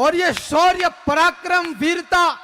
और ये शौर्य, पराक्रम, वीरता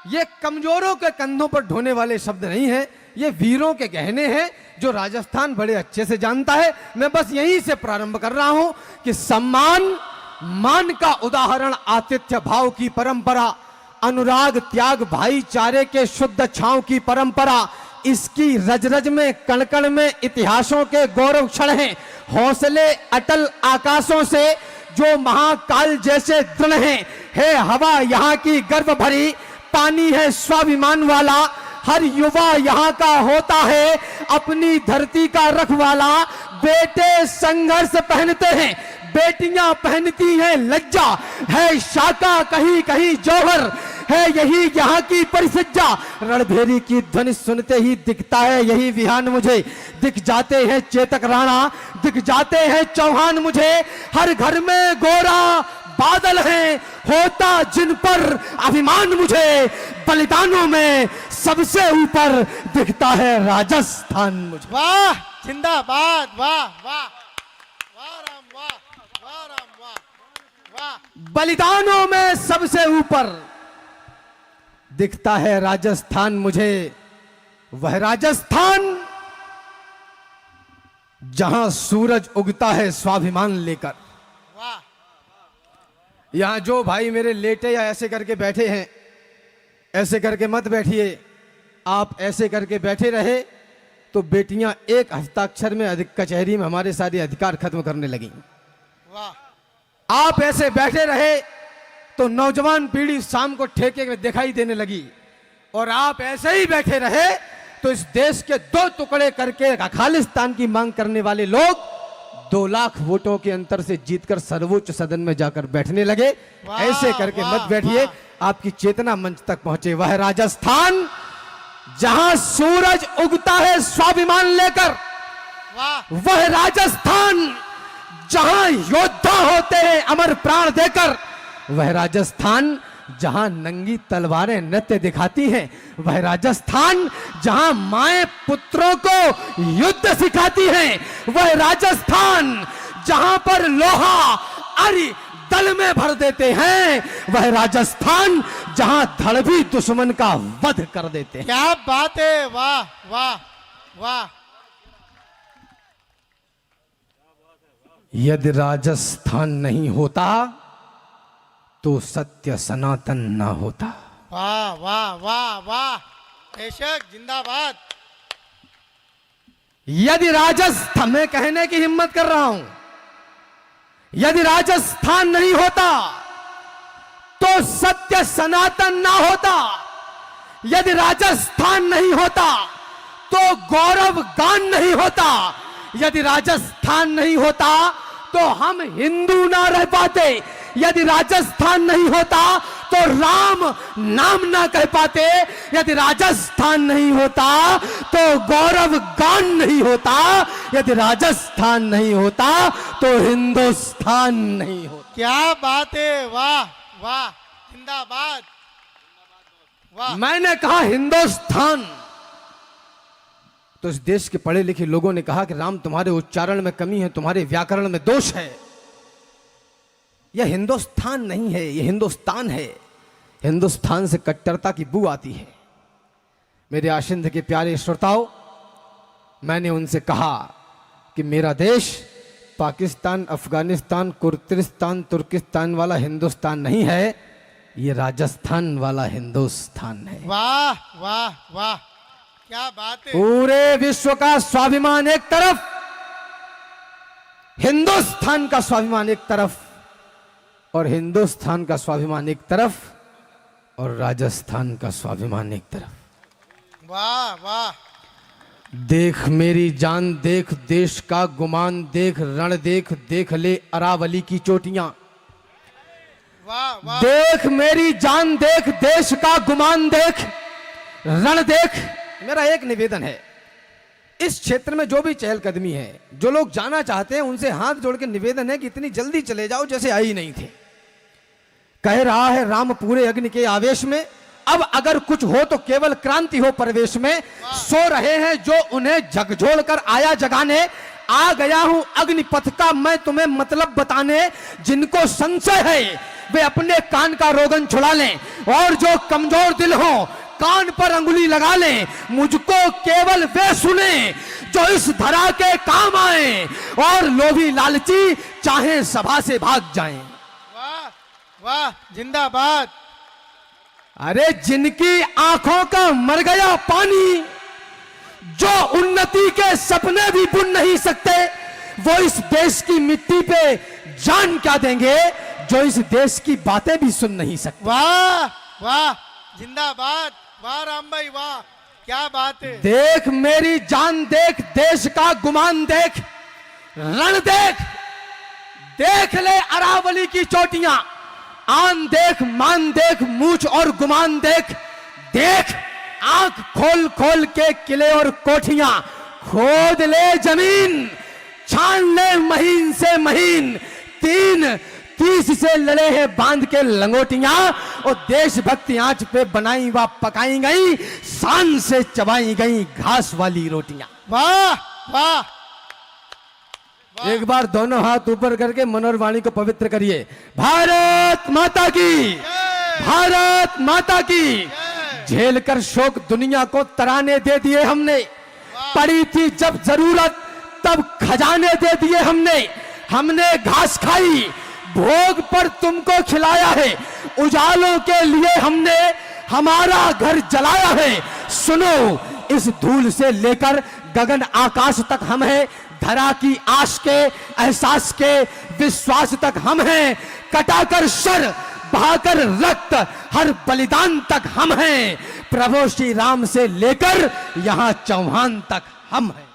ये कमजोरों के कंधों पर ढोने वाले शब्द नहीं हैं, ये वीरों के गहने हैं जो राजस्थान बड़े अच्छे से जानता है। मैं बस यहीं से प्रारंभ कर रहा हूं कि सम्मान, मान का उदाहरण आतिथ्य भाव की परंपरा, अनुराग, त्याग, भाईचारे के शुद्ध छांव की परंपरा, इसकी रज-रज में, कण-कण में इतिहासों के गौरव क्षण हैं। हौसले अटल आकाशों से जो महाकाल जैसे दृढ़ हैं। है हवा यहाँ की गर्व भरी, पानी है स्वाभिमान वाला, हर युवा यहाँ का होता है अपनी धरती का रखवाला। बेटे संघर्ष पहनते हैं, बेटियां पहनती हैं लज्जा, है शाका कहीं कहीं जौहर, है यही यहाँ की परिसज्जा। रणभेरी की ध्वनि सुनते ही दिखता है यही विहान मुझे, दिख जाते हैं चेतक राणा, दिख जाते हैं चौहान मुझे। हर घर में गोरा बादल हैं, होता जिन पर अभिमान मुझे। बलिदानों में सबसे ऊपर दिखता है राजस्थान मुझे। वाह, जिंदाबाद, वाह वाह वाह राम, वाह वाह राम, वाह वाह। बलिदानों में सबसे ऊपर दिखता है राजस्थान मुझे, वह राजस्थान जहां सूरज उगता है स्वाभिमान लेकर। वाह, यहां जो भाई मेरे लेटे या ऐसे करके बैठे हैं, ऐसे करके मत बैठिए। आप ऐसे करके बैठे रहे तो बेटियां एक हस्ताक्षर में अधिक कचहरी में हमारे सारे अधिकार खत्म करने लगी। वाह, आप ऐसे बैठे रहे तो नौजवान पीढ़ी शाम को ठेके में दिखाई देने लगी, और आप ऐसे ही बैठे रहे तो इस देश के 2 टुकड़े करके खालिस्तान की मांग करने वाले लोग 2 लाख वोटों के अंतर से जीतकर सर्वोच्च सदन में जाकर बैठने लगे। ऐसे करके मत बैठिए, आपकी चेतना मंच तक पहुंचे। वह राजस्थान जहां सूरज उगता है स्वाभिमान लेकर, वाह, वह राजस्थान जहां योद्धा होते हैं अमर प्राण देकर, वह राजस्थान जहां नंगी तलवारें नृत्य दिखाती हैं, वह राजस्थान जहां माएं पुत्रों को युद्ध सिखाती हैं, वह राजस्थान जहां पर लोहा अरि दल में भर देते हैं, वह राजस्थान जहां धड़ भी दुश्मन का वध कर देते हैं। क्या बात है, वाह वाह वाह। यदि राजस्थान नहीं होता तो सत्य सनातन ना होता। वाह वाह वाह वाह, बेशक, जिंदाबाद। यदि राजस्थान, मैं कहने की हिम्मत कर रहा हूं, यदि राजस्थान नहीं होता तो सत्य सनातन ना होता। यदि राजस्थान नहीं होता तो गौरव गान नहीं होता। यदि राजस्थान नहीं होता तो हम हिंदू ना रह पाते। यदि राजस्थान नहीं होता तो राम नाम ना कह पाते। यदि राजस्थान नहीं होता तो गौरव गान नहीं होता। यदि राजस्थान नहीं होता तो हिंदुस्तान नहीं होता। क्या बात है, वाह वाह, जिंदाबाद, वाह। मैंने कहा हिंदुस्तान, तो इस देश के पढ़े लिखे लोगों ने कहा कि राम तुम्हारे उच्चारण में कमी है, तुम्हारे व्याकरण में दोष है। यह हिंदुस्तान नहीं है, यह हिंदुस्तान है। हिंदुस्तान से कट्टरता की बू आती है। मेरे आशिंद के प्यारे श्रोताओं, मैंने उनसे कहा कि मेरा देश पाकिस्तान, अफगानिस्तान, कुर्दिस्तान, तुर्किस्तान वाला हिंदुस्तान नहीं है, यह राजस्थान वाला हिंदुस्तान है। वाह वाह वाह, क्या बात है। पूरे विश्व का स्वाभिमान एक तरफ, हिंदुस्तान का स्वाभिमान एक तरफ, और हिंदुस्तान का स्वाभिमान एक तरफ, और राजस्थान का स्वाभिमान एक तरफ। वाह वाह, देख मेरी जान देख, देश का गुमान देख, रण देख, देख ले अरावली की चोटियां। वाह वाह, देख मेरी जान देख, देश का गुमान देख, रण देख। मेरा एक निवेदन है, इस क्षेत्र में जो भी चहलकदमी है, जो लोग जाना चाहते हैं, उनसे हाथ जोड़ के निवेदन है कि इतनी जल्दी चले जाओ जैसे आई नहीं थे। कह रहा है राम पूरे अग्नि के आवेश में, अब अगर कुछ हो तो केवल क्रांति हो प्रवेश में। सो रहे हैं जो उन्हें झकझोल कर आया जगाने, आ गया हूं अग्निपथ का मैं तुम्हें मतलब बताने। जिनको संशय है वे अपने कान का रोगन छुड़ा लें, और जो कमजोर दिल हो कान पर अंगुली लगा लें। मुझको केवल वे सुने जो इस धरा के काम आए, और लोभी लालची चाहे सभा से भाग जाएं। वाह वाह, जिंदाबाद। अरे जिनकी आंखों का मर गया पानी, जो उन्नति के सपने भी बुन नहीं सकते, वो इस देश की मिट्टी पे जान क्या देंगे जो इस देश की बातें भी सुन नहीं सकते। वाह वाह, जिंदाबाद। वाह राम भाई वाह, क्या बात है। देख मेरी जान देख, देश का गुमान देख, रण देख, देख ले अरावली की चोटियां, आन देख, मान देख, मूछ और गुमान देख, देख आंख खोल खोल के किले और कोठियां, खोद ले जमीन, छान ले महीन से महीन, 3-30 से लड़े हैं बांध के लंगोटियां, और देशभक्ति आंच पे बनाई व पकाई गई, शान से चबाई गई घास वाली रोटियां। वाह वाह, एक बार दोनों हाथ ऊपर करके मनोहर वाणी को पवित्र करिए। भारत माता की, भारत माता की। झेल कर शोक दुनिया को तराने दे दिए हमने, पड़ी थी जब जरूरत तब खजाने दे दिए हमने। हमने घास खाई, भोग पर तुमको खिलाया है, उजालों के लिए हमने हमारा घर जलाया है। सुनो, इस धूल से लेकर गगन आकाश तक हम हैं, धरा की आश के, एहसास के, विश्वास तक हम हैं, कटाकर शर बहाकर रक्त, हर बलिदान तक हम हैं। प्रभु श्री राम से लेकर यहां चौहान तक हम हैं।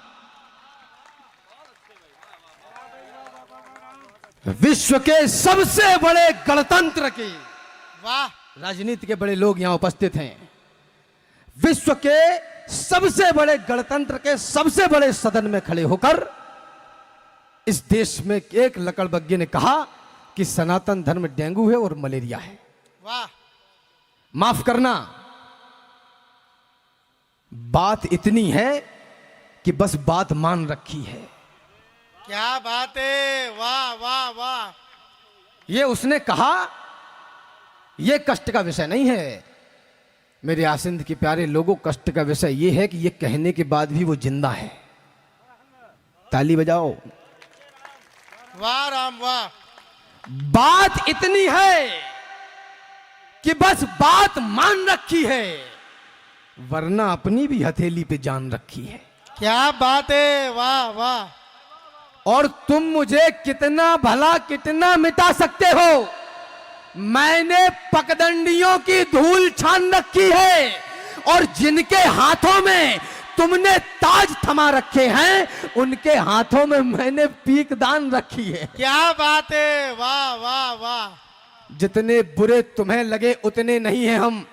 विश्व के सबसे बड़े गणतंत्र की, वाह, राजनीति के बड़े लोग यहां उपस्थित हैं। विश्व के सबसे बड़े गणतंत्र के सबसे बड़े सदन में खड़े होकर इस देश में एक लकड़बग्गे ने कहा कि सनातन धर्म डेंगू है और मलेरिया है। वाह, माफ करना, बात इतनी है कि बस बात मान रखी है। क्या बात है। वाह वाह वाह, ये उसने कहा, ये कष्ट का विषय नहीं है मेरे आसिंद के प्यारे लोगों। कष्ट का विषय ये है कि ये कहने के बाद भी वो जिंदा है। ताली बजाओ। वाह राम वाह। बात इतनी है कि बस बात मान रखी है, वरना अपनी भी हथेली पे जान रखी है। क्या बात है। वाह वाह। और तुम मुझे कितना भला कितना मिटा सकते हो, मैंने पगडंडियों की धूल छान रखी है, और जिनके हाथों में तुमने ताज थमा रखे हैं उनके हाथों में मैंने पीकदान रखी है। क्या बात है। वाह वाह वाह। जितने बुरे तुम्हें लगे उतने नहीं हैं हम,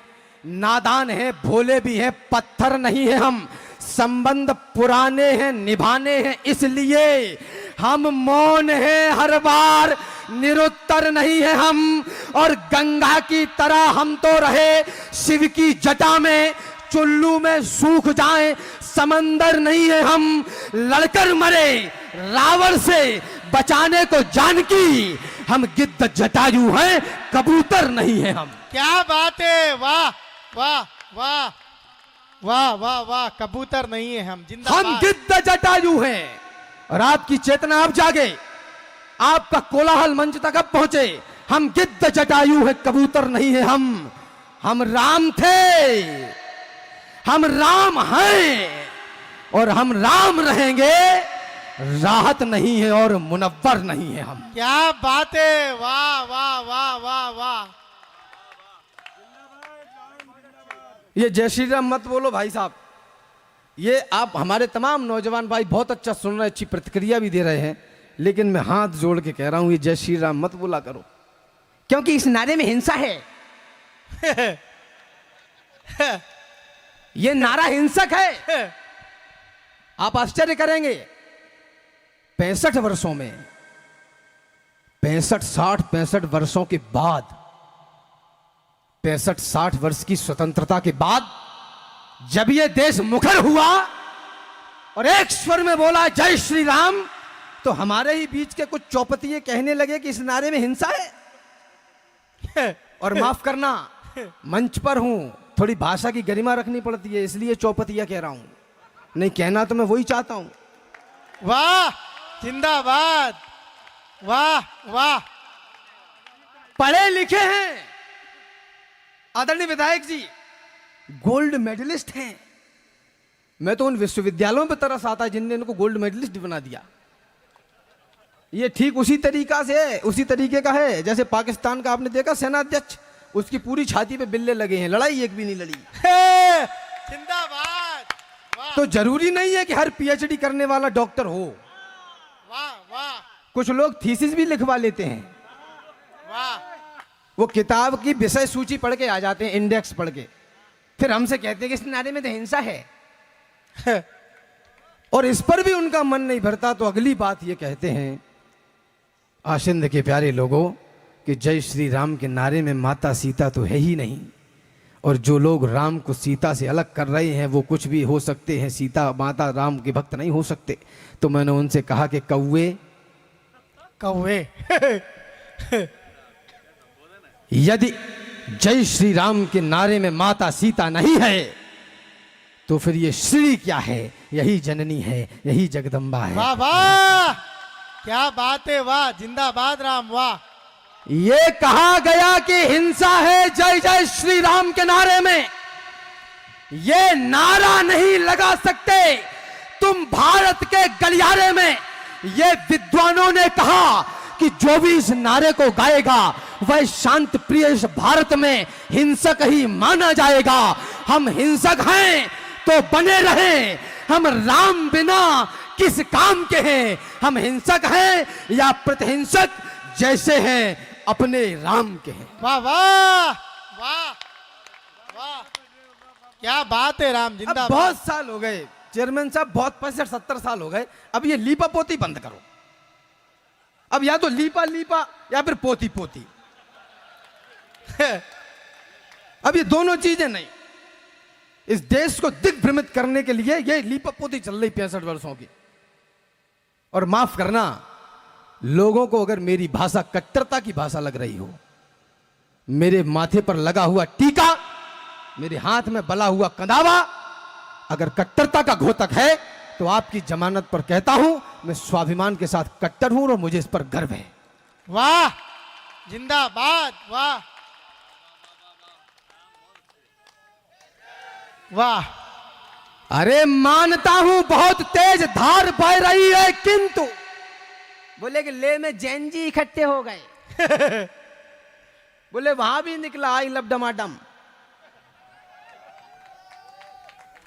नादान हैं, भोले भी हैं, पत्थर नहीं हैं हम। संबंध पुराने हैं, निभाने हैं, इसलिए हम मौन हैं हर बार, निरुत्तर नहीं है हम। और गंगा की तरह हम तो रहे शिव की जटा में, चुल्लू में सूख जाएं, समंदर नहीं है हम। लड़कर मरे रावण से बचाने को जानकी, हम गिद्ध जटायु हैं, कबूतर नहीं है हम। क्या बात है। वाह वाह वाह वाह वाह वाह, कबूतर नहीं है हम, जिंदाबाद। हम गिद्ध जटायु हैं, और आपकी चेतना अब जागे, आपका कोलाहल मंच तक अब पहुंचे। हम गिद्ध जटायु हैं, कबूतर नहीं है हम राम थे, हम राम हैं, और हम राम रहेंगे। राहत नहीं है और मुनव्वर नहीं है हम। क्या बात है। वाह वाह वाह वाह वाह। ये जय श्री राम मत बोलो भाई साहब। ये आप हमारे तमाम नौजवान भाई बहुत अच्छा सुन रहे, अच्छी प्रतिक्रिया भी दे रहे हैं, लेकिन मैं हाथ जोड़ के कह रहा हूं ये जय श्री राम मत बोला करो, क्योंकि इस नारे में हिंसा है। ये नारा हिंसक है। आप आश्चर्य करेंगे, 65 वर्षों में, 65 वर्षों के बाद, 65-60 वर्ष की स्वतंत्रता के बाद जब ये देश मुखर हुआ, और एक स्वर में बोला जय श्री राम, तो हमारे ही बीच के कुछ चौपतिये कहने लगे कि इस नारे में हिंसा है। और माफ करना, मंच पर हूं, थोड़ी भाषा की गरिमा रखनी पड़ती है, इसलिए चौपतिया कह रहा हूं, नहीं कहना तो मैं वही चाहता हूं। वाह, जिंदाबाद, वाह वाह। पढ़े लिखे हैं आदरणीय विधायक जी, गोल्ड मेडलिस्ट हैं। मैं तो उन विश्वविद्यालयों पर तरस आता है जिनने इनको गोल्ड मेडलिस्ट बना दिया। ये ठीक उसी तरीका से है, उसी तरीके का है जैसे पाकिस्तान का आपने देखा सेनाध्यक्ष, उसकी पूरी छाती पे बिल्ले लगे हैं, लड़ाई एक भी नहीं लड़ी। जिंदाबाद, वाह तो जरूरी नहीं है कि हर पीएचडी करने वाला डॉक्टर हो। वाह वाह कुछ लोग थीसिस भी लिखवा लेते हैं, वाह। वो किताब की विषय सूची पढ़ के आ जाते हैं, इंडेक्स पढ़ के, फिर हमसे कहते हैं कि इस नारे में तो हिंसा है। और इस पर भी उनका मन नहीं भरता तो अगली बात ये कहते हैं, आशिंद के प्यारे लोगों, कि जय श्री राम के नारे में माता सीता तो है ही नहीं, और जो लोग राम को सीता से अलग कर रहे हैं वो कुछ भी हो सकते हैं, सीता माता राम के भक्त नहीं हो सकते। तो मैंने उनसे कहा कि कौवे यदि जय श्री राम के नारे में माता सीता नहीं है तो फिर ये श्री क्या है? यही जननी है, यही जगदम्बा है। वाह वाह, क्या बात है, वाह, जिंदाबाद राम, वाह। ये कहा गया कि हिंसा है जय जय श्री राम के नारे में, ये नारा नहीं लगा सकते तुम भारत के गलियारे में। ये विद्वानों ने कहा कि जो भी इस नारे को गाएगा वह शांत प्रिय इस भारत में हिंसक ही माना जाएगा। हम हिंसक हैं तो बने रहें, हम राम बिना किस काम के हैं। हम हिंसक हैं या प्रतिहिंसक जैसे हैं अपने राम के हैं। वाह वाह वाह वाह, क्या बात है राम, अब जिंदाबाद। बहुत साल हो गए चेयरमैन साहब, बहुत 65-70 साल हो गए। अब ये लीपा पोती बंद करो। अब या तो लीपा लीपा या फिर पोती पोती। अब ये दोनों चीजें नहीं। इस देश को दिग्भ्रमित करने के लिए ये लीपा पोती चल रही 65 वर्षों की। और माफ करना, लोगों को अगर मेरी भाषा कट्टरता की भाषा लग रही हो, मेरे माथे पर लगा हुआ टीका, मेरे हाथ में बला हुआ कंधावा अगर कट्टरता का घोतक है तो आपकी जमानत पर कहता हूं, मैं स्वाभिमान के साथ कट्टर हूं और मुझे इस पर गर्व है। वाह, जिंदाबाद, वाह वाह। अरे मानता हूं बहुत तेज धार बह रही है, किंतु बोले कि ले में जैन जी इकट्ठे हो गए। बोले वहां भी निकला आई लव डमाडम,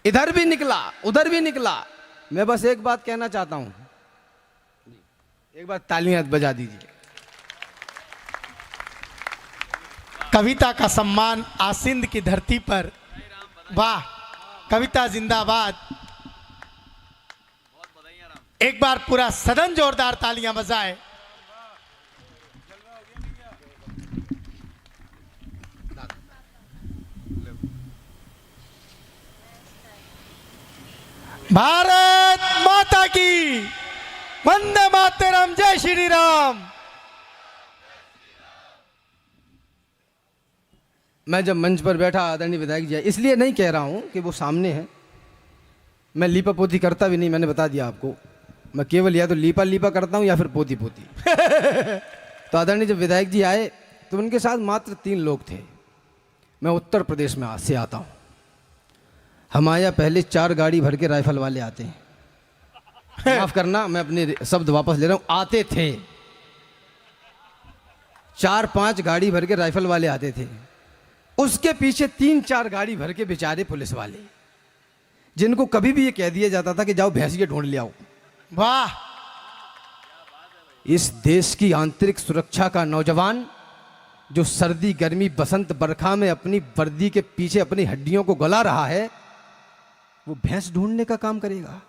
इधर भी निकला उधर भी निकला। मैं बस एक बात कहना चाहता हूं, एक बार तालियां बजा दीजिए। कविता का सम्मान आसिंद की धरती पर, वाह, कविता जिंदाबाद। एक बार पूरा सदन जोरदार तालियां बजाए। भारत माता की, वंदे मातरम, जय श्री राम। मैं जब मंच पर बैठा आदरणीय विधायक जी, इसलिए नहीं कह रहा हूं कि वो सामने है, मैं लीपा पोती करता भी नहीं, मैंने बता दिया आपको। मैं केवल या तो लीपा लीपा करता हूं या फिर पोती पोती। तो आदरणीय जब विधायक जी आए तो उनके साथ मात्र 3 लोग थे। मैं उत्तर प्रदेश में से आता हूं, हमारे यहाँ पहले 4 गाड़ी भर के राइफल वाले आते हैं। माफ करना, मैं अपने शब्द वापस ले रहा हूं, आते थे। 4-5 गाड़ी भर के राइफल वाले आते थे, उसके पीछे 3-4 गाड़ी भर के बेचारे पुलिस वाले, जिनको कभी भी ये कह दिया जाता था कि जाओ भैंसिया ढूंढ ले आओ। वाह, इस देश की आंतरिक सुरक्षा का नौजवान जो सर्दी गर्मी बसंत बरखा में अपनी वर्दी के पीछे अपनी हड्डियों को गला रहा है, वो भैंस ढूंढने का काम करेगा।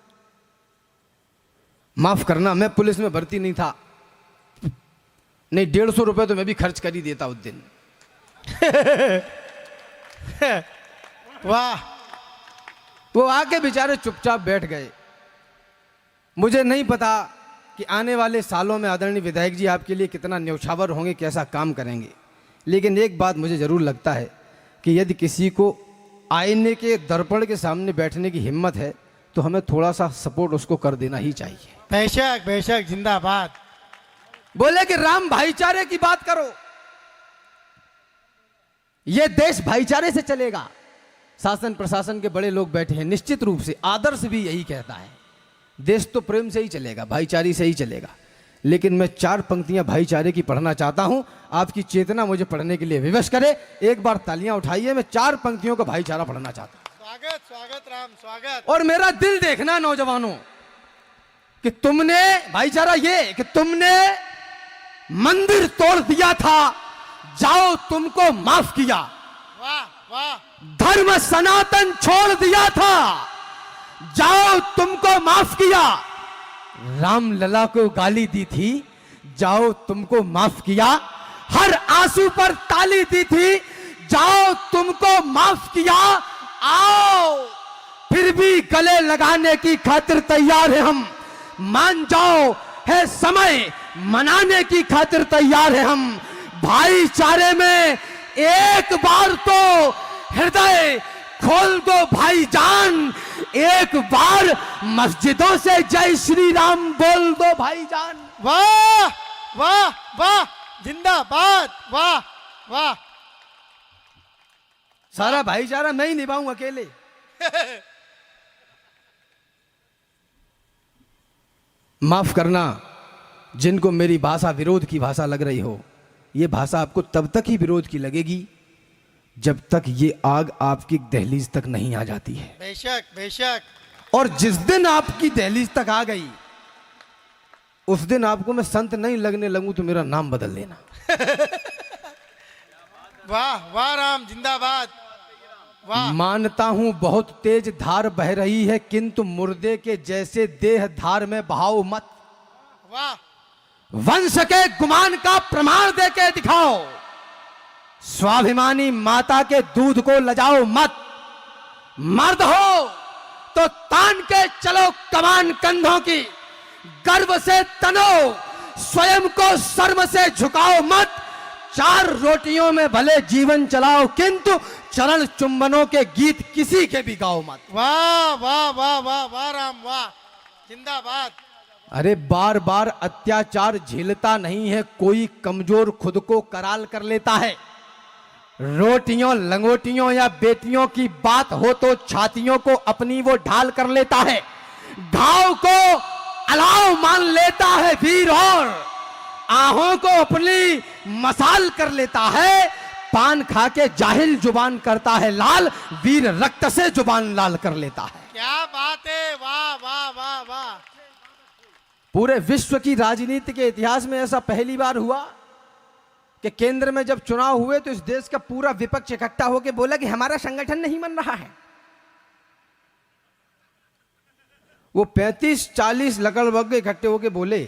माफ करना, मैं पुलिस में भर्ती नहीं था, नहीं 150 रुपए तो मैं भी खर्च कर ही देता उस दिन। वाह, वो आके बेचारे चुपचाप बैठ गए। मुझे नहीं पता कि आने वाले सालों में आदरणीय विधायक जी आपके लिए कितना न्यौछावर होंगे, कैसा काम करेंगे, लेकिन एक बात मुझे ज़रूर लगता है कि यदि किसी को आईने के दर्पण के सामने बैठने की हिम्मत है तो हमें थोड़ा सा सपोर्ट उसको कर देना ही चाहिए। बेशक बेशक, जिंदाबाद। बोले कि राम भाईचारे की बात करो, यह देश भाईचारे से चलेगा। शासन प्रशासन के बड़े लोग बैठे हैं, निश्चित रूप से आदर्श भी यही कहता है, देश तो प्रेम से ही चलेगा, भाईचारे से ही चलेगा। लेकिन मैं 4 पंक्तियां भाईचारे की पढ़ना चाहता हूं, आपकी चेतना मुझे पढ़ने के लिए विवश करे। एक बार तालियां उठाइए, मैं 4 पंक्तियों का भाईचारा पढ़ना चाहता हूं। स्वागत स्वागत राम, स्वागत। और मेरा दिल देखना नौजवानों कि तुमने भाईचारा ये कि तुमने मंदिर तोड़ दिया था, जाओ तुमको माफ किया। वाह वाह। धर्म सनातन छोड़ दिया था, जाओ तुमको माफ किया। रामलला को गाली दी थी, जाओ तुमको माफ किया। हर आंसू पर ताली दी थी, जाओ तुमको माफ किया। आओ फिर भी गले लगाने की खातिर तैयार है हम, मान जाओ है समय मनाने की खातिर तैयार है हम। भाईचारे में एक बार तो हृदय खोल दो भाईजान, एक बार मस्जिदों से जय श्री राम बोल दो भाईजान। वाह वाह वाह, जिंदाबाद। वाह वाह। सारा भाईचारा मैं ही निभाऊं अकेले। माफ करना जिनको मेरी भाषा विरोध की भाषा लग रही हो, ये भाषा आपको तब तक ही विरोध की लगेगी जब तक ये आग आपकी दहलीज तक नहीं आ जाती है। बेशक बेशक। और जिस दिन आपकी दहलीज तक आ गई, उस दिन आपको मैं संत नहीं लगने लगूं तो मेरा नाम बदल लेना। वाह वाह राम, जिंदाबाद। वाह। मानता हूं बहुत तेज धार बह रही है, किंतु मुर्दे के जैसे देह धार में बहाओ मत। वाह। वंश के गुमान का प्रमाण देके दिखाओ, स्वाभिमानी माता के दूध को लजाओ मत। मर्द हो तो तान के चलो कमान कंधों की, गर्व से तनो, स्वयं को शर्म से झुकाओ मत। 4 रोटियों में भले जीवन चलाओ, किंतु चरण चुंबनों के गीत किसी के भी गाओ मत। वाह वाह वाह वाह वाह राम, वाह, जिंदाबाद। अरे बार बार अत्याचार झेलता नहीं है कोई, कमजोर खुद को कराल कर लेता है। रोटियों लंगोटियों या बेटियों की बात हो तो छातियों को अपनी वो ढाल कर लेता है। घाव को अलाव मान लेता है वीर, और आहों को अपनी मसाल कर लेता है। पान खा के जाहिल जुबान करता है लाल, वीर रक्त से जुबान लाल कर लेता है। क्या बात है, वाह वाह वाह वाह। पूरे विश्व की राजनीति के इतिहास में ऐसा पहली बार हुआ कि केंद्र में जब चुनाव हुए तो इस देश का पूरा विपक्ष इकट्ठा होकर बोला कि हमारा संगठन नहीं बन रहा है। वो 35-40 लकड़बग्ग इकट्ठे होकर बोले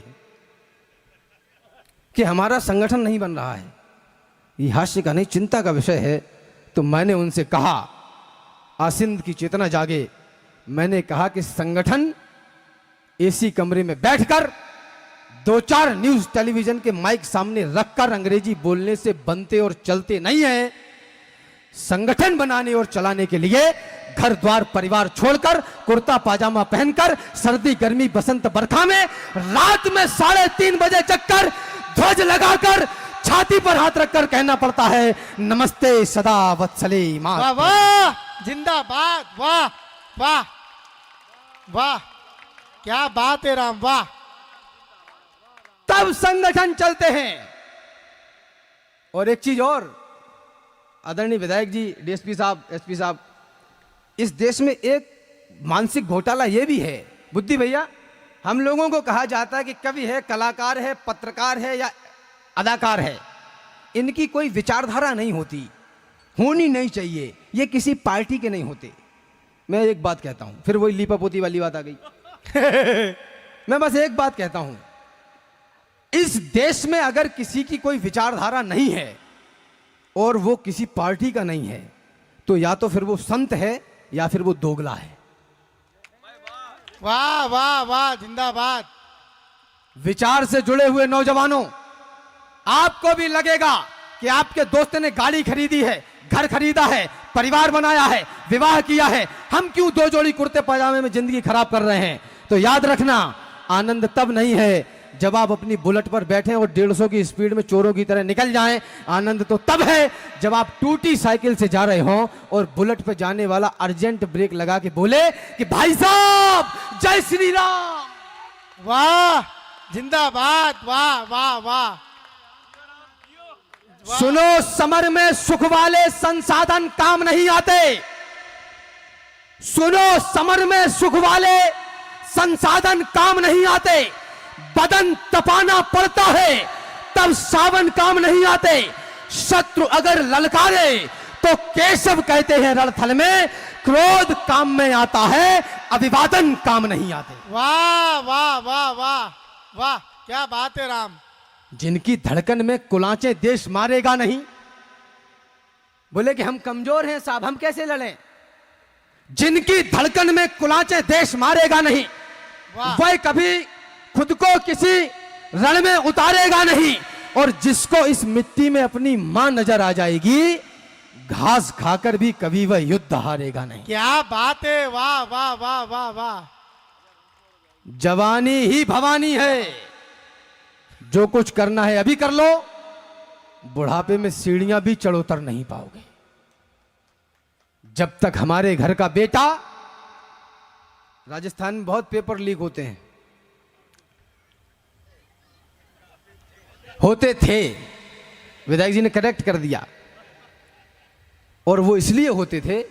कि हमारा संगठन नहीं बन रहा है। ये हास्य का नहीं, चिंता का विषय है। तो मैंने उनसे कहा, आसिंद की चेतना जागे। मैंने कहा कि संगठन एसी कमरे में बैठकर 2-4 न्यूज टेलीविजन के माइक सामने रखकर अंग्रेजी बोलने से बनते और चलते नहीं है। संगठन बनाने और चलाने के लिए घर द्वार परिवार छोड़कर, कुर्ता पाजामा पहनकर, सर्दी गर्मी बसंत बरखा में, रात में 3:30 बजे जगकर, ध्वज लगाकर, छाती पर हाथ रखकर कहना पड़ता है, नमस्ते सदा वत्सले मां। वाह वाह, जिंदाबाद। वाह वाह वाह, क्या बात है राम, वाह। तब संगठन चलते हैं। और एक चीज और, आदरणीय विधायक जी, डीएसपी साहब, एसपी साहब, इस देश में एक मानसिक घोटाला यह भी है। बुद्धि भैया, हम लोगों को कहा जाता है कि कवि है, कलाकार है, पत्रकार है या अदाकार है, इनकी कोई विचारधारा नहीं होती, होनी नहीं चाहिए, ये किसी पार्टी के नहीं होते। मैं एक बात कहता हूं, फिर वही लीपापोती वाली बात आ गई। मैं बस एक बात कहता हूं, इस देश में अगर किसी की कोई विचारधारा नहीं है और वो किसी पार्टी का नहीं है, तो या तो फिर वो संत है या फिर वो दोगला है। वाह वाह वाह, जिंदाबाद। विचार से जुड़े हुए नौजवानों, आपको भी लगेगा कि आपके दोस्त ने गाड़ी खरीदी है, घर खरीदा है, परिवार बनाया है, विवाह किया है, हम क्यों दो जोड़ी कुर्ते पजामे में जिंदगी खराब कर रहे हैं। तो याद रखना, आनंद तब नहीं है जब आप अपनी बुलेट पर बैठे और 150 की स्पीड में चोरों की तरह निकल जाएं। आनंद तो तब है जब आप टूटी साइकिल से जा रहे हो और बुलेट पर जाने वाला अर्जेंट ब्रेक लगा के बोले कि भाई साहब जय श्री राम। वाह, जिंदाबाद। वाह वाह वाह। सुनो, समर में सुख वाले संसाधन काम नहीं आते। सुनो, समर में सुख वाले संसाधन काम नहीं आते। बदन तपाना पड़ता है तब सावन काम नहीं आते। शत्रु अगर ललकारे तो केशव कहते हैं रणथल में, क्रोध काम में आता है, अभिवादन काम नहीं आते। वाह वाह वाह वाह वाह, क्या बात है राम। जिनकी धड़कन में कुलाचे देश मारेगा नहीं। बोले कि हम कमजोर हैं साहब, हम कैसे लड़ें। जिनकी धड़कन में कुलाचे देश मारेगा नहीं, वह कभी खुद को किसी रण में उतारेगा नहीं। और जिसको इस मिट्टी में अपनी मां नजर आ जाएगी, घास खाकर भी कभी वह युद्ध हारेगा नहीं। क्या बात है। वाह वाह वाह वाह वाह। जवानी ही भवानी है, जो कुछ करना है अभी कर लो, बुढ़ापे में सीढ़ियां भी चढ़ उतर नहीं पाओगे। जब तक हमारे घर का बेटा, राजस्थान में बहुत पेपर लीक होते थे, विधायक जी ने करेक्ट कर दिया, और वो इसलिए होते थे,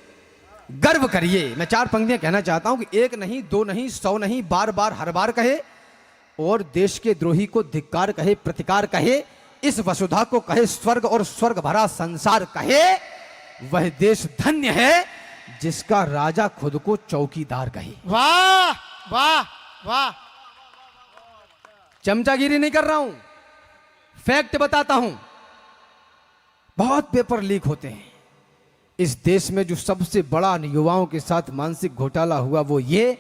गर्व करिए। मैं 4 पंक्तियां कहना चाहता हूं कि 1 नहीं, 2 नहीं, 100 नहीं, बार बार हर बार कहे, और देश के द्रोही को धिक्कार कहे, प्रतिकार कहे, इस वसुधा को कहे स्वर्ग और स्वर्ग भरा संसार कहे। वह देश धन्य है जिसका राजा खुद को चौकीदार कहे। वाह वाह वाह। चमचागिरी नहीं कर रहा हूं, फैक्ट बताता हूं। बहुत पेपर लीक होते हैं इस देश में। जो सबसे बड़ा युवाओं के साथ मानसिक घोटाला हुआ वो ये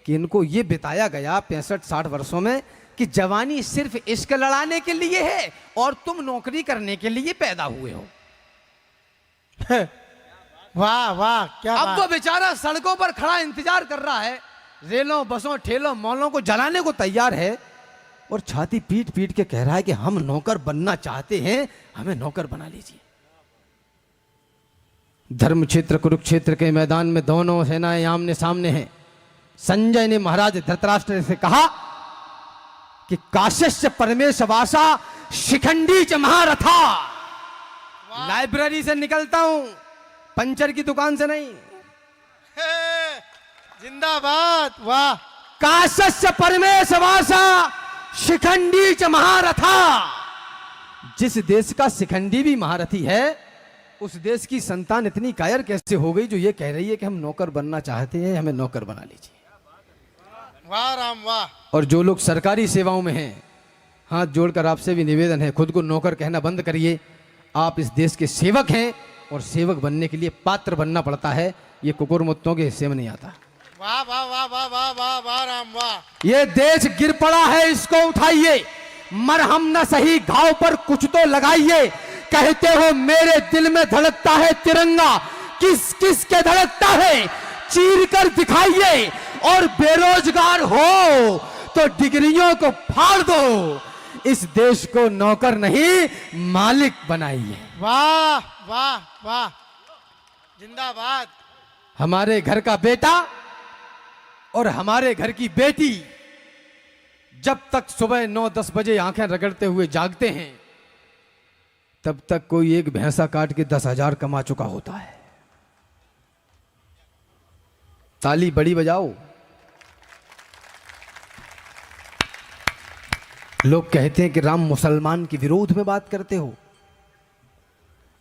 कि इनको ये बिताया गया 65-60 वर्षों में कि जवानी सिर्फ इश्क लड़ाने के लिए है और तुम नौकरी करने के लिए पैदा हुए हो। वाह वाह, क्या अब बात। वो बेचारा सड़कों पर खड़ा इंतजार कर रहा है, रेलों, बसों, ठेलों, मॉलों को जलाने को तैयार है, और छाती पीट पीट के कह रहा है कि हम नौकर बनना चाहते हैं, हमें नौकर बना लीजिए। धर्म क्षेत्र कुरुक्षेत्र के मैदान में दोनों सेनाएं आमने सामने हैं। संजय ने महाराज धृतराष्ट्र से कहा कि काश्यस्य परमेश वासा शिखंडी च महारथा। लाइब्रेरी से निकलता हूं, पंचर की दुकान से नहीं। जिंदाबाद। वाह। काश्यस्य परमेश वासा शिखंडी च महारथा। जिस देश का शिखंडी भी महारथी है, उस देश की संतान इतनी कायर कैसे हो गई जो ये कह रही है कि हम नौकर बनना चाहते हैं, हमें नौकर बना लीजिए। वाह राम वाह। और जो लोग सरकारी सेवाओं में हैं, हाथ जोड़कर आपसे भी निवेदन है, खुद को नौकर कहना बंद करिए। आप इस देश के सेवक हैं और सेवक बनने के लिए पात्र बनना पड़ता है। ये कुकुरमुत्तों के हिस्से में नहीं आता। वाह वाह वाह वाह वाह वाह वाह राम वाह। ये देश गिर पड़ा है, इसको उठाइए। मरहम न सही घाव पर कुछ तो लगाइए। कहते हो मेरे दिल में धड़कता है तिरंगा, किस किस के धड़कता है चीर कर दिखाइए। और बेरोजगार हो तो डिग्रियों को फाड़ दो, इस देश को नौकर नहीं मालिक बनाइए। वाह वाह वाह, जिंदाबाद। हमारे घर का बेटा और हमारे घर की बेटी जब तक सुबह 9-10 बजे आंखें रगड़ते हुए जागते हैं, तब तक कोई एक भैंसा काट के 10,000 कमा चुका होता है। ताली बड़ी बजाओ। लोग कहते हैं कि राम मुसलमान के विरोध में बात करते हो।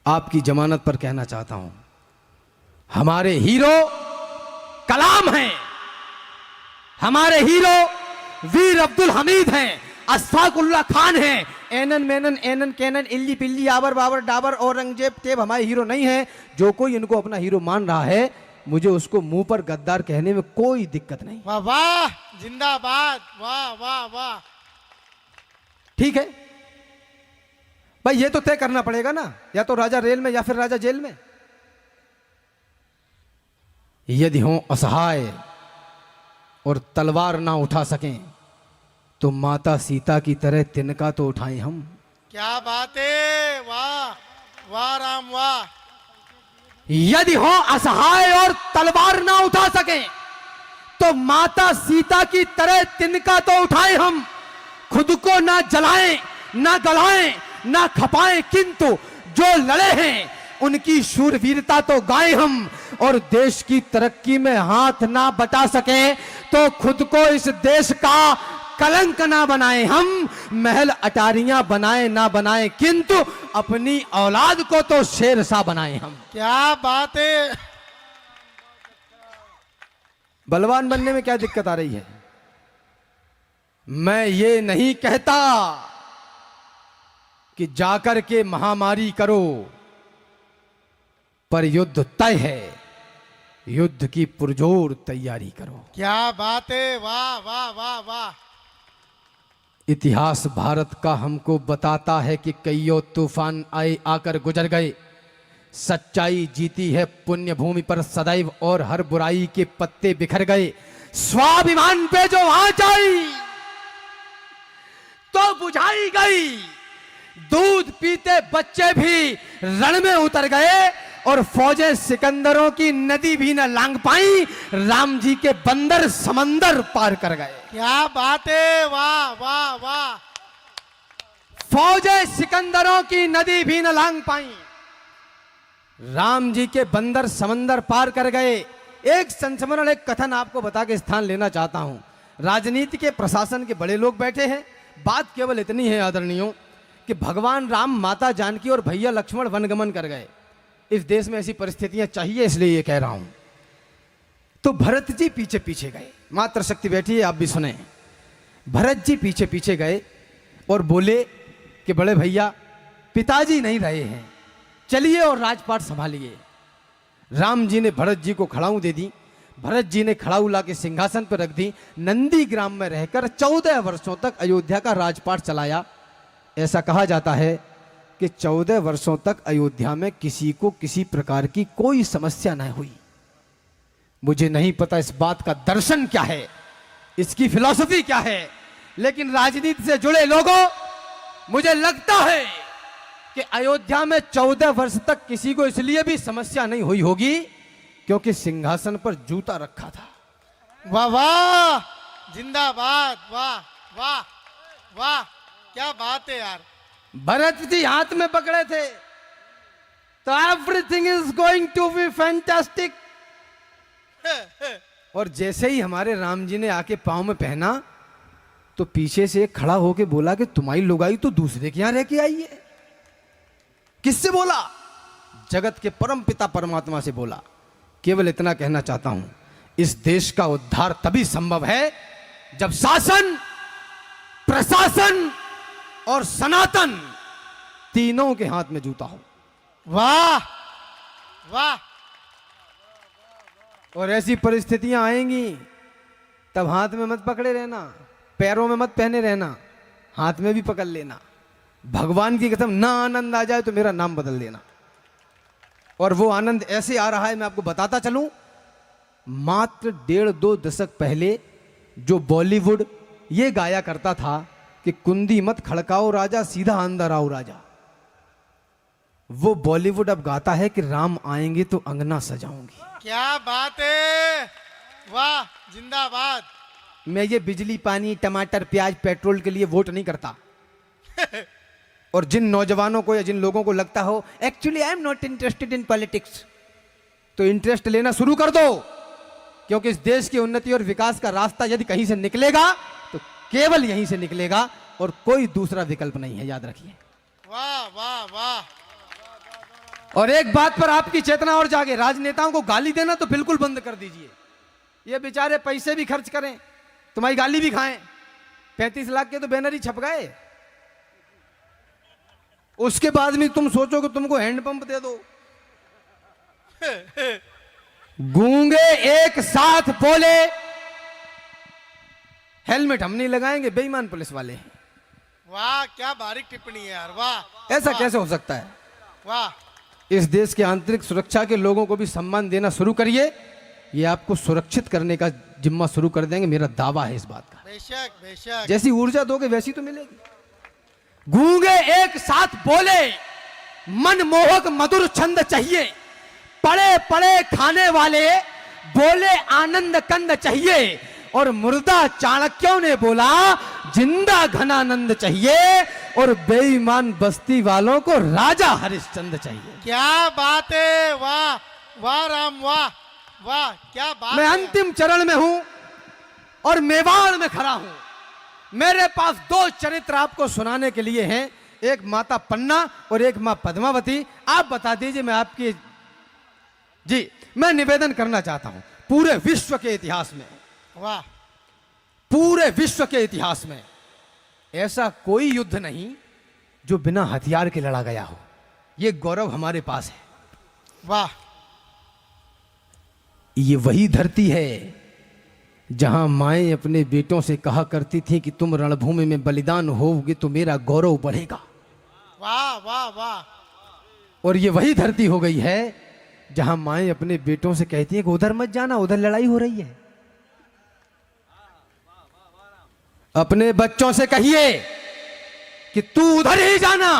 आपकी जमानत पर कहना चाहता हूं, हमारे हीरो कलाम हैं, हमारे हीरो वीर अब्दुल हमीद हैं, अशफाकुल्लाह खान हैं। एनन मेनन एनन कैनन इल्ली पिल्ली आबर बाबर डाबर औरंगजेब तेब हमारे हीरो नहीं है। जो कोई इनको अपना हीरो मान रहा है, मुझे उसको मुंह पर गद्दार कहने में कोई दिक्कत नहीं। वाह वाह, जिंदाबाद, वाह वाह वाह। ठीक है भाई, ये तो तय करना पड़ेगा ना, या तो राजा रेल में या फिर राजा जेल में। यदि हों असहाय और तलवार ना उठा सकें तो माता सीता की तरह तिनका तो उठाएं हम। क्या बात है, वाह वाह राम वाह। यदि हो असहाय और तलवार ना उठा सकें तो माता सीता की तरह तिनका तो उठाएं हम। खुद को ना जलाएं, ना गलाएं, ना खपाएं, किंतु जो लड़े हैं उनकी शूरवीरता तो गाएं हम। और देश की तरक्की में हाथ ना बटा सके तो खुद को इस देश का कलंक ना बनाएं हम। महल अटारियां बनाएं ना बनाएं, किंतु अपनी औलाद को तो शेरशाह बनाएं हम। क्या बात है। बलवान बनने में क्या दिक्कत आ रही है? मैं ये नहीं कहता कि जाकर के महामारी करो, पर युद्ध तय है, युद्ध की पुरजोर तैयारी करो। क्या बात है, वाह वाह वाह वाह। इतिहास भारत का हमको बताता है कि कईयों तूफान आए आकर गुजर गए, सच्चाई जीती है पुण्य भूमि पर सदैव और हर बुराई के पत्ते बिखर गए। स्वाभिमान पे जो आंच आई तो बुझाई गई, दूध पीते बच्चे भी रण में उतर गए और फौजें सिकंदरों की नदी भी न लांग पाई, राम जी के बंदर समंदर पार कर गए। क्या बात है, वाह वाह वाह। फौजें सिकंदरों की नदी भी न लांग पाई, राम जी के बंदर समंदर पार कर गए। एक संस्मरण, एक कथन आपको बता के स्थान लेना चाहता हूं। राजनीति के प्रशासन के बड़े लोग बैठे हैं, बात केवल इतनी है आदरणीयों कि भगवान राम, माता जानकी और भैया लक्ष्मण वनगमन कर गए। इस देश में ऐसी परिस्थितियां चाहिए, इसलिए ये कह रहा हूं। तो भरत जी पीछे पीछे गए, मात्र शक्ति बैठी है, आप भी सुने। भरत जी पीछे पीछे गए और बोले कि बड़े भैया पिताजी नहीं रहे हैं, चलिए और राजपाट संभालिए। राम जी ने भरत जी को खड़ाऊ दे दी, भरत जी ने खड़ाऊ ला के सिंहासन पर रख दी। नंदी ग्राम में रहकर 14 वर्षों तक अयोध्या का राजपाट चलाया। ऐसा कहा जाता है कि 14 वर्षों तक अयोध्या में किसी को किसी प्रकार की कोई समस्या न हुई। मुझे नहीं पता इस बात का दर्शन क्या है, इसकी फिलॉसफी क्या है, लेकिन राजनीति से जुड़े लोगों, मुझे लगता है कि अयोध्या में 14 वर्ष तक किसी को इसलिए भी समस्या नहीं हुई होगी क्योंकि सिंहासन पर जूता रखा था। वाह वाह, जिंदाबाद, वाह वाह वाह। क्या बात है यार। भरत जी हाथ में पकड़े थे तो everything is going to be fantastic. और जैसे ही हमारे राम जी ने आके पांव में पहना तो पीछे से खड़ा होके बोला कि तुम्हारी लुगाई तो दूसरे के यहां रह के आई है। किससे बोला? जगत के परम पिता परमात्मा से बोला। केवल इतना कहना चाहता हूं, इस देश का उद्धार तभी संभव है जब शासन, प्रशासन और सनातन तीनों के हाथ में जूता हो। वाह वाह। और ऐसी परिस्थितियां आएंगी तब हाथ में मत पकड़े रहना, पैरों में मत पहने रहना, हाथ में भी पकड़ लेना। भगवान की कसम, ना आनंद आ जाए तो मेरा नाम बदल देना। और वो आनंद ऐसे आ रहा है, मैं आपको बताता चलूं। मात्र 1.5-2 दशक पहले जो बॉलीवुड ये गाया करता था कि कुंदी मत खड़काओ राजा, सीधा अंदर आओ राजा, वो बॉलीवुड अब गाता है कि राम आएंगे तो अंगना सजाऊंगी। क्या बात है, वाह, जिंदाबाद। मैं ये बिजली, पानी, टमाटर, प्याज, पेट्रोल के लिए वोट नहीं करता। और जिन नौजवानों को या जिन लोगों को लगता हो actually I am not interested in politics, तो इंटरेस्ट लेना शुरू कर दो, क्योंकि इस देश की उन्नति और विकास का रास्ता यदि कहीं से निकलेगा तो केवल यहीं से निकलेगा और कोई दूसरा विकल्प नहीं है, याद रखिए। वाह वाह वाह। और एक बात पर आपकी चेतना और जागे, राजनेताओं को गाली देना तो बिल्कुल बंद कर दीजिए। ये बेचारे पैसे भी खर्च करें, तुम्हारी गाली भी खाएं। 35 लाख के तो बैनर ही छप गए, उसके बाद भी तुम सोचो कि तुमको हैंडपंप दे दो। गूंगे एक साथ बोले, हेलमेट हम नहीं लगाएंगे, बेईमान पुलिस वाले हैं। वाह क्या बारीक टिप्पणी है यार, वाह। ऐसा वाह, कैसे हो सकता है? वाह। इस देश के आंतरिक सुरक्षा के लोगों को भी सम्मान देना शुरू करिए, ये आपको सुरक्षित करने का जिम्मा शुरू कर देंगे, मेरा दावा है इस बात का। बेशक बेशक। जैसी ऊर्जा दोगे वैसी तो मिलेगी। गूंगे एक साथ बोले, मनमोहक मधुर छंद चाहिए, पड़े पड़े खाने वाले बोले आनंद कंद चाहिए, और मुर्दा चाणक्यों ने बोला जिंदा घनानंद चाहिए, और बेईमान बस्ती वालों को राजा हरिश्चंद्र चाहिए। क्या बात है, वाह वाह राम, वाह वाह क्या बात मैं है। अंतिम चरण में हूं और मेवाड़ में खड़ा हूं। मेरे पास दो चरित्र आपको सुनाने के लिए हैं, एक माता पन्ना और एक मां पद्मावती। आप बता दीजिए, मैं आपकी जी मैं निवेदन करना चाहता हूं, पूरे विश्व के इतिहास में, वाह। पूरे विश्व के इतिहास में ऐसा कोई युद्ध नहीं जो बिना हथियार के लड़ा गया हो। यह गौरव हमारे पास है। वाह। ये वही धरती है जहां माएं अपने बेटों से कहा करती थी कि तुम रणभूमि में बलिदान होगे तो मेरा गौरव बढ़ेगा। वाह वाह वाह। और ये वही धरती हो गई है जहां माएं अपने बेटों से कहती हैं कि उधर मत जाना, उधर लड़ाई हो रही है। अपने बच्चों से कहिए कि तू उधर ही जाना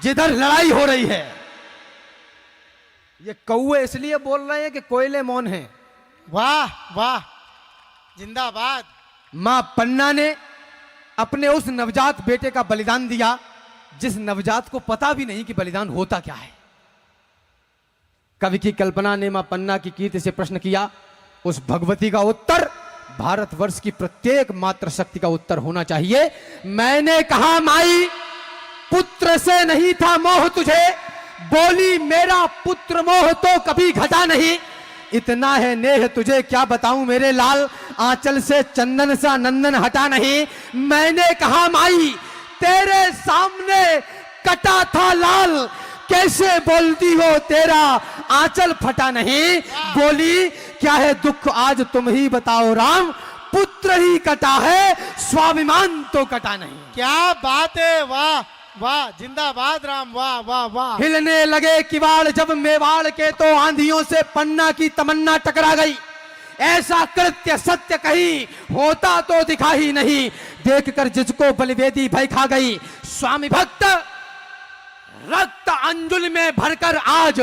जिधर लड़ाई हो रही है। ये कौवे इसलिए बोल रहे हैं कि कोयले मौन हैं। वाह वाह, जिंदाबाद। मां पन्ना ने अपने उस नवजात बेटे का बलिदान दिया जिस नवजात को पता भी नहीं कि बलिदान होता क्या है। कवि की कल्पना ने मां पन्ना की कीर्ति से प्रश्न किया, उस भगवती का उत्तर भारतवर्ष की प्रत्येक मातृशक्ति का उत्तर होना चाहिए। मैंने कहा माई पुत्र से नहीं था मोह तुझे, बोली मेरा पुत्र मोह तो कभी घटा नहीं। इतना है नेह तुझे क्या बताऊं मेरे लाल, आंचल से चंदन सा नंदन हटा नहीं। मैंने कहा माई तेरे सामने कटा था लाल, कैसे बोलती हो तेरा आंचल फटा नहीं। बोली क्या है दुख आज तुम ही बताओ राम, पुत्र ही कटा है स्वाभिमान तो कटा नहीं। क्या बात है, वाह वाह, जिंदाबाद राम, वाह वाह वाह। हिलने लगे किवाड़ जब मेवाड़ के तो आंधियों से पन्ना की तमन्ना टकरा गई। ऐसा कृत्य सत्य कहीं होता तो दिखा ही नहीं, देखकर जिसको बलिवेदी भय खा गई। स्वामी भक्त रक्त अंजुल में भरकर आज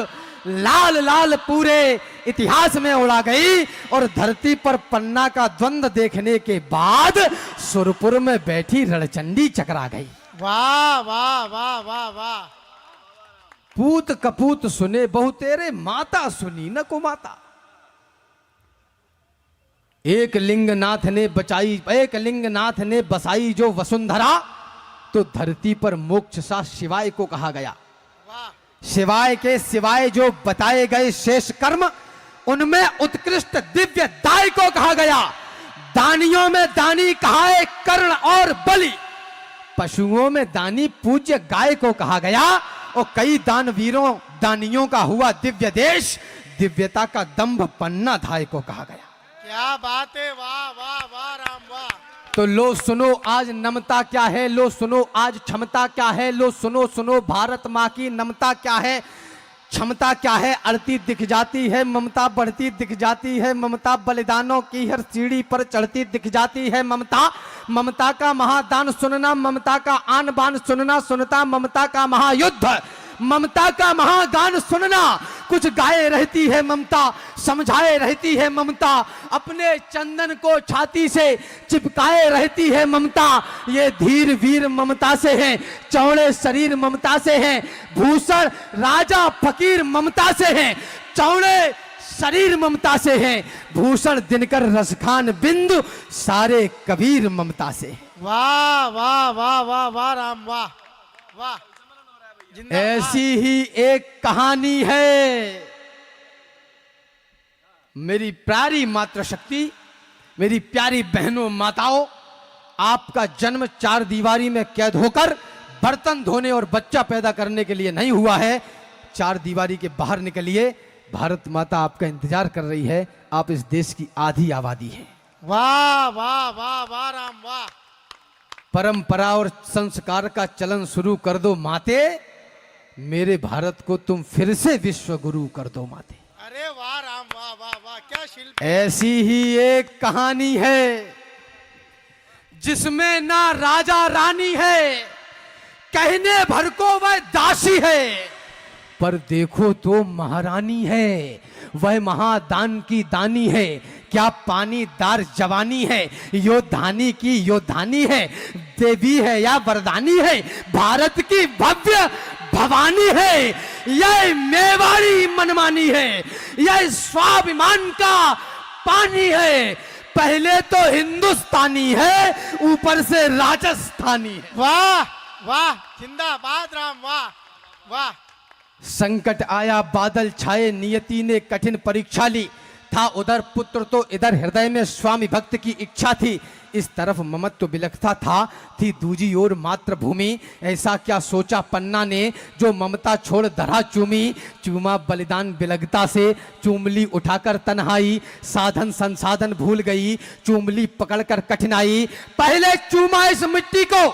लाल लाल पूरे इतिहास में उड़ा गई, और धरती पर पन्ना का द्वंद्व देखने के बाद सुरपुर में बैठी रणचंडी चकरा गई। वाह वाह वाह वाह वाह। पूत कपूत सुने बहु तेरे, माता सुनी न को माता। एक लिंगनाथ ने बचाई, एक लिंगनाथ ने बसाई जो वसुंधरा, तो धरती पर मोक्ष सा शिवाय को कहा गया। शिवाय के सिवाय जो बताए गए शेष कर्म, उनमें उत्कृष्ट दिव्य दाय को कहा गया। दानियों में दानी कहा है कर्ण और बलि, पशुओं में दानी पूज्य गाय को कहा गया, और कई दानवीरों दानियों का हुआ दिव्य देश, दिव्यता का दंभ पन्ना धाय को कहा गया। क्या बात है, वाह वाह वाह राम, वाह। तो लो सुनो आज नमता क्या है, लो सुनो आज क्षमता क्या है, लो सुनो सुनो भारत माँ की नमता क्या है, क्षमता क्या है। अड़ती दिख जाती है ममता, बढ़ती दिख जाती है ममता, बलिदानों की हर सीढ़ी पर चढ़ती दिख जाती है ममता। ममता का महादान सुनना, ममता का आन बान सुनना, सुनता ममता का महायुद्ध, ममता का महागान सुनना। कुछ गाए रहती है ममता, समझाए रहती है ममता, अपने चंदन को छाती से चिपकाए रहती है ममता। ये धीर वीर ममता से हैं, चौड़े शरीर ममता से हैं, भूषण राजा फकीर ममता से हैं, चौड़े शरीर ममता से हैं, भूषण दिनकर रसखान बिंदु सारे कबीर ममता से हैं। वाह वाह वाह वाह वाह राम, वाह वाह। ऐसी ही एक कहानी है। मेरी प्यारी मातृशक्ति, मेरी प्यारी बहनों माताओं, आपका जन्म चार दीवारी में कैद होकर बर्तन धोने और बच्चा पैदा करने के लिए नहीं हुआ है। चार दीवारी के बाहर निकलिए, भारत माता आपका इंतजार कर रही है। आप इस देश की आधी आबादी हैं। वाह वाह वाह वाह राम वाह। परंपरा और संस्कार का चलन शुरू कर दो माते, मेरे भारत को तुम फिर से विश्व गुरु कर दो माते। अरे वाह राम वाह वाह वाह, क्या शिल्प। ऐसी ही एक कहानी है जिसमें ना राजा रानी है, कहने भर को वह दासी है, पर देखो तो महारानी है, वह महादान की दानी है। क्या पानीदार जवानी है, योद्धानी की योद्धानी है, देवी है या वरदानी है, भारत की भव्य भवानी है, यह मेवाड़ी मनमानी है, यह स्वाभिमान का पानी है। पहले तो हिंदुस्तानी है, ऊपर से राजस्थानी है। वाह वाह, जिंदाबाद राम वाह वाह। संकट आया बादल छाए, नियति ने कठिन परीक्षा ली, था उधर पुत्र तो इधर हृदय में स्वामी भक्त की इच्छा थी। इस तरफ ममत्व बिलखता था, थी दूजी ओर मातृभूमि। ऐसा क्या सोचा पन्ना ने, जो ममता छोड़ धरा चूमी, चूमा बलिदान बिलगता से, चूमली उठाकर तन्हाई, साधन संसाधन भूल गई, चूमली पकड़कर कठिनाई। पहले चूमा इस मिट्टी को,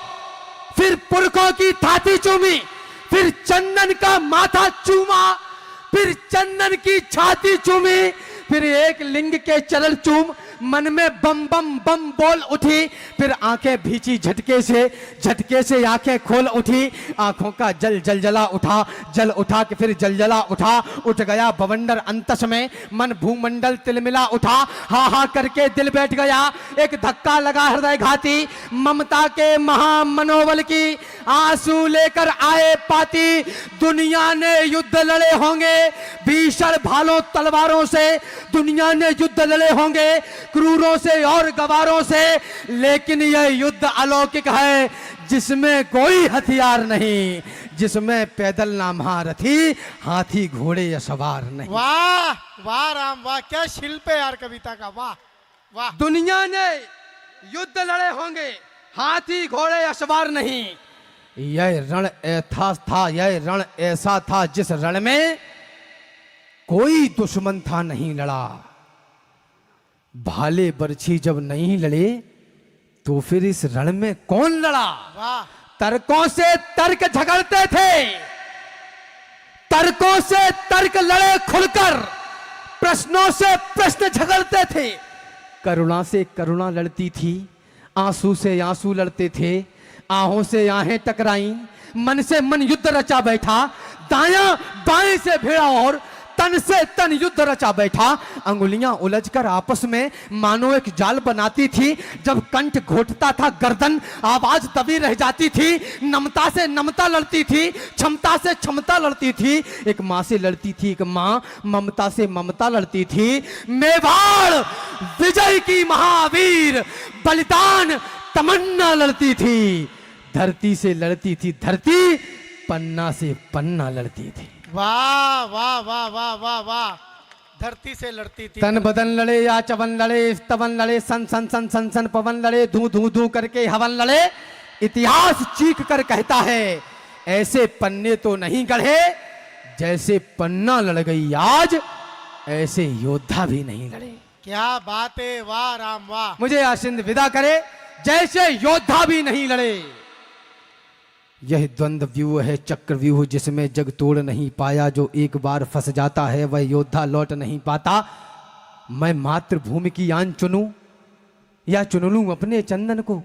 फिर पुरखों की थाती चूमी, फिर चंदन का माथा चूमा, फिर चंदन की छाती चूमी, फिर एक लिंग के चरण चूम, मन में बम बम बम बोल उठी, फिर आंखें भींची झटके से आंखें खोल उठी, आंखों का जल जलजला उठा, जल उठा के फिर जलजला उठा, उठ गया बवंडर अंतस में, मन भूमंडल तिलमिला उठा, हा हा करके दिल बैठ गया, एक धक्का लगा हृदय घाती, ममता के महामनोबल की आंसू लेकर आए पाती। दुनिया ने युद्ध लड़े होंगे भीषण भालों तलवारों से, दुनिया ने युद्ध लड़े होंगे क्रूरों से और गवारों से, लेकिन यह युद्ध अलौकिक है जिसमें कोई हथियार नहीं, जिसमें पैदल ना महारथी, हाथी घोड़े या सवार नहीं। वाह वाह राम वाह, क्या शिल्प है यार कविता का। वाह वाह। दुनिया ने युद्ध लड़े होंगे हाथी घोड़े या सवार नहीं, यह रण ऐसा था, यह रण ऐसा था जिस रण में कोई दुश्मन था नहीं लड़ा। भाले बरछी जब नहीं लड़े तो फिर इस रण में कौन लड़ा। वाह। तर्कों से तर्क झगड़ते थे, तर्कों से तर्क लड़े खुलकर, प्रश्नों से प्रश्न झगड़ते थे, करुणा से करुणा लड़ती थी, आंसू से आंसू लड़ते थे, आहों से आहें टकराई, मन से मन युद्ध रचा बैठा, दायां बाएं से भिड़ा और तन से तन युद्ध रचा बैठा। अंगुलियां उलझकर आपस में मानो एक जाल बनाती थी, जब कंठ घोटता था गर्दन आवाज दबी रह जाती थी, नमता से नमता लड़ती थी, क्षमता से क्षमता लड़ती थी, एक माँ से लड़ती थी, एक माँ ममता से ममता लड़ती थी। मेवाड़ विजय की महावीर बलिदान तमन्ना लड़ती थी, धरती से लड़ती थी धरती, पन्ना से पन्ना लड़ती थी। वाह वाह वाह वाह वाह वाह, धरती से लड़ती थी। तन बदन लड़े या चवन लड़े, तवन लड़े, सन सन सन सन सन पवन लड़े, धू धू धू करके हवन लड़े। इतिहास चीख कर कहता है ऐसे पन्ने तो नहीं गढ़े, जैसे पन्ना लड़ गई आज ऐसे योद्धा भी नहीं लड़े। क्या बात है, वाह राम वाह। मुझे आशिंद विदा करे, जैसे योद्धा भी नहीं लड़े। यह द्वंद्व व्यूह है चक्र व्यूह, जिसमें जग तोड़ नहीं पाया, जो एक बार फंस जाता है वह योद्धा लौट नहीं पाता। मैं मातृभूमि की आन चुनूं या चुन लूं अपने चंदन को,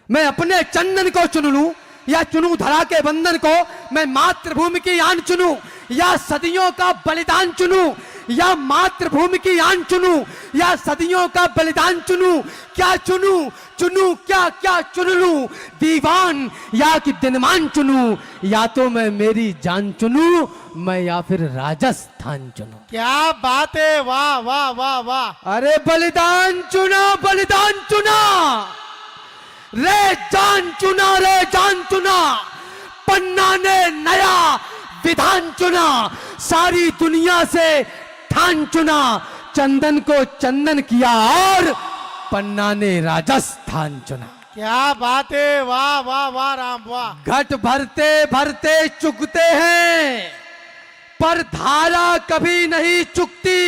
मैं अपने चंदन को चुन लूं या चुनूं धरा के बंधन को। मैं मातृभूमि की आन चुनूं या सदियों का बलिदान चुनूं, या मातृभूमि की आन चुनूं या सदियों का बलिदान चुनूं। क्या चुनूं, चुनूं क्या क्या चुन लूं, दीवान या कि दिनमान चुनूं, या तो मैं मेरी जान चुनूं, मैं या फिर राजस्थान चुनूं। क्या बात है, वाह वाह वाह वाह। अरे बलिदान चुना, बलिदान चुना, रे जान चुना, रे जान चुना, पन्ना ने नया विधान चुना, सारी दुनिया से ठान चुना, चंदन को चंदन किया और पन्ना ने राजस्थान चुना। क्या बात है, वाह वाह वाह राम वाह। घट भरते भरते चुकते हैं, पर धारा कभी नहीं चुकती,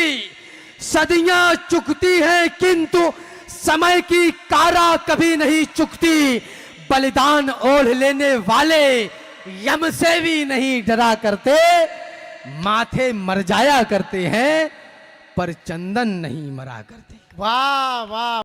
सदियां चुकती हैं किंतु समय की कारा कभी नहीं चुकती। बलिदान ओढ़ लेने वाले यम से भी नहीं डरा करते, माथे मर जाया करते हैं पर चंदन नहीं मरा करते। वाह वाह